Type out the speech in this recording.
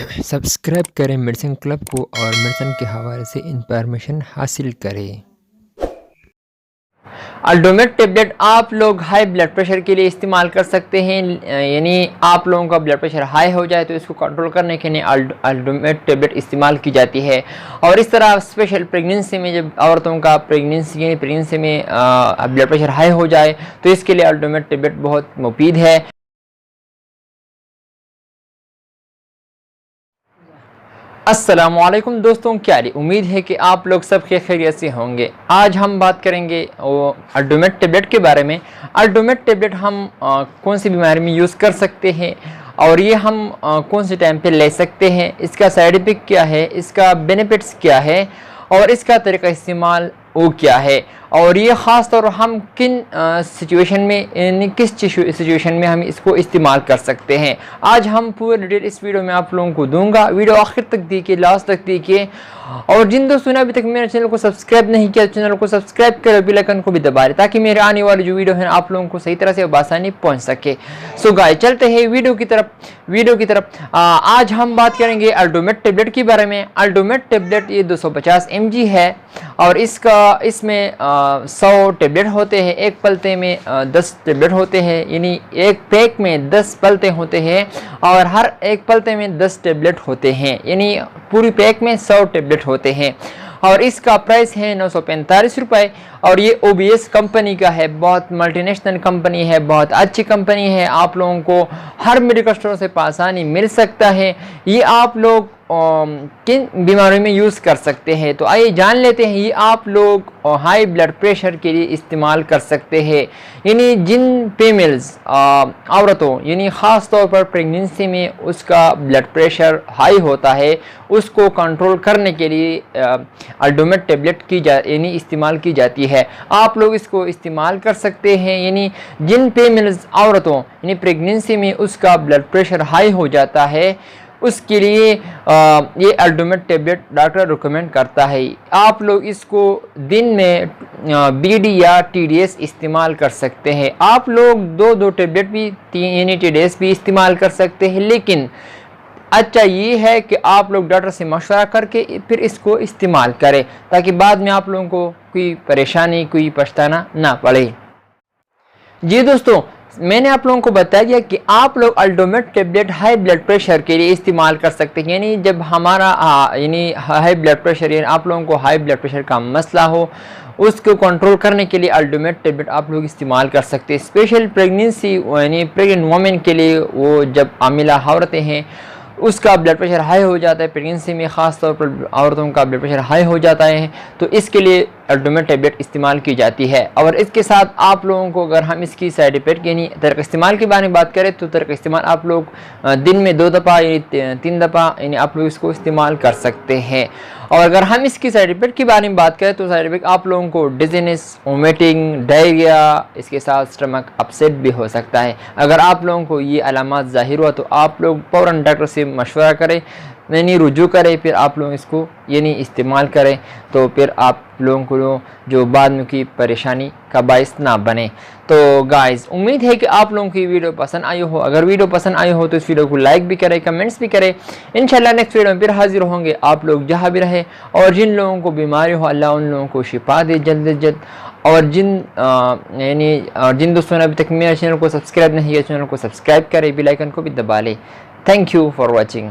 Subscribe करें medicine club को और मेडिसिन के हवाले से इंफॉर्मेशन हासिल करें। अल्डोमेट टेबलेट आप लोग हाई ब्लड प्रेशर के लिए इस्तेमाल कर सकते हैं। यानी आप लोगों का ब्लड प्रेशर हाई हो जाए तो इसको कंट्रोल करने के लिए अल्डोमेट टेबलेट इस्तेमाल की जाती है। और इस तरह स्पेशल प्रेगनेंसी में जब औरतों का प्रेगनेंसी में ब्लड प्रेशर हाई हो जाए तो इसके लिए अल्डोमेट टेबलेट बहुत मुफीद है। अस्सलामुअलैकुम दोस्तों, क्या उम्मीद है कि आप लोग सब खैरियत से होंगे। आज हम बात करेंगे अल्डोमेट टेबलेट के बारे में। अल्डोमेट टेबलेट हम कौन सी बीमारी में यूज़ कर सकते हैं और ये हम कौन से टाइम पे ले सकते हैं, इसका साइड इफ़ेक्ट क्या है, इसका बेनिफिट्स क्या है और इसका तरीका इस्तेमाल वो क्या है, और ये ख़ास तौर पर हम किन सिचुएशन में यानी किस सिचुएशन में हम इसको इस्तेमाल कर सकते हैं। आज हम पूरे डिटेल इस वीडियो में आप लोगों को दूंगा। वीडियो आखिर तक देखिए, लास्ट तक देखिए। और जिन दोस्तों ने अभी तक मेरे चैनल को सब्सक्राइब नहीं किया, चैनल को सब्सक्राइब कर बेल आइकन को भी दबा दें ताकि मेरे आने वाली जो वीडियो है आप लोगों को सही तरह से आसानी पहुँच सके। सो गाइस, चलते हैं वीडियो की तरफ। आज हम बात करेंगे अल्डोमेट टेबलेट के बारे में। अल्डोमेट टेबलेट ये 250 mg है और इसमें 100 टेबलेट होते हैं। एक पलते में 10 टेबलेट होते हैं, यानी एक पैक में 10 पलते होते हैं और हर एक पलते में 10 टेबलेट होते हैं, यानी पूरी पैक में 100 टेबलेट होते हैं। और इसका प्राइस है 945 रुपये और ये OBS कंपनी का है। बहुत मल्टीनेशनल कंपनी है, बहुत अच्छी कंपनी है। आप लोगों को हर मेडिकल स्टोर से आसानी मिल सकता है। ये आप लोग किन बीमारियों में यूज़ कर सकते हैं, तो आइए जान लेते हैं। ये आप लोग हाई ब्लड प्रेशर के लिए इस्तेमाल कर सकते हैं, यानी जिन फीमेल्स औरतों यानी ख़ास तौर पर प्रेगनेंसी में उसका ब्लड प्रेशर हाई होता है, उसको कंट्रोल करने के लिए अल्डोमेट टेबलेट यानी इस्तेमाल की जाती है। आप लोग इसको इस्तेमाल कर सकते हैं, यानी जिन फीमेल्स औरतों यानी प्रेगनेंसी में उसका ब्लड प्रेशर हाई हो जाता है उसके लिए ये अल्डोमेट टेबलेट डॉक्टर रिकमेंड करता है। आप लोग इसको दिन में BD या TDS इस्तेमाल कर सकते हैं। आप लोग दो टेबलेट भी यानी TDS भी इस्तेमाल कर सकते हैं, लेकिन अच्छा ये है कि आप लोग डॉक्टर से मशवरा करके फिर इसको इस्तेमाल करें ताकि बाद में आप लोगों को कोई परेशानी, कोई पछताना ना पड़े। जी दोस्तों, मैंने आप लोगों को बता दिया कि आप लोग अल्डोमेट टेबलेट हाई ब्लड प्रेशर के लिए इस्तेमाल कर सकते हैं, यानी जब हमारा यानी हाई ब्लड प्रेशर यानी आप लोगों को हाई ब्लड प्रेशर का मसला हो, उसको कंट्रोल करने के लिए अल्डोमेट टेबलेट आप लोग इस्तेमाल कर सकते हैं। स्पेशल प्रेगनेंसी यानी प्रेग्नेंट वोमेन के लिए, वो जब हामिला औरतें हैं उसका ब्लड प्रेशर हाई हो जाता है, प्रेगनेंसी में ख़ास तौर पर औरतों का ब्लड प्रेशर हाई हो जाता है, तो इसके लिए अल्डोमेट टेबलेट इस्तेमाल की जाती है। और इसके साथ आप लोगों को अगर हम इसकी साइड इफेक्ट यानी तरीक़ा इस्तेमाल के बारे में बात करें तो तरीक़ा इस्तेमाल आप लोग दिन में 2 दफ़ा यानी 3 दफ़ा यानी आप लोग इसको इस्तेमाल कर सकते हैं। और अगर हम इसकी साइड इफेक्ट के बारे में बात करें तो साइड इफेक्ट आप लोगों को डिजीनेस, वोमिटिंग, डायरिया, इसके साथ स्टमक अपसेट भी हो सकता है। अगर आप लोगों को ये अलामात ज़ाहिर हुआ तो आप लोग फ़ौरन डॉक्टर से मशवरा करें, यानी रुजू करें, फिर आप लोग इसको यानी इस्तेमाल करें, तो फिर आप लोगों को जो बाद में की परेशानी का बायस ना बने। तो गाइस, उम्मीद है कि आप लोगों की वीडियो पसंद आई हो। अगर वीडियो पसंद आई हो तो इस वीडियो को लाइक भी करें, कमेंट्स भी करें। इंशाल्लाह नेक्स्ट वीडियो में फिर हाजिर होंगे। आप लोग जहाँ भी रहे और जिन लोगों को बीमारी हो अल्लाह उन लोगों को शिफा दे जल्द से जल्द। और जिन दोस्तों ने अभी तक मेरे चैनल को सब्सक्राइब नहीं किया, चैनल को सब्सक्राइब करें, बेल आइकन को भी दबा लें। Thank you for watching.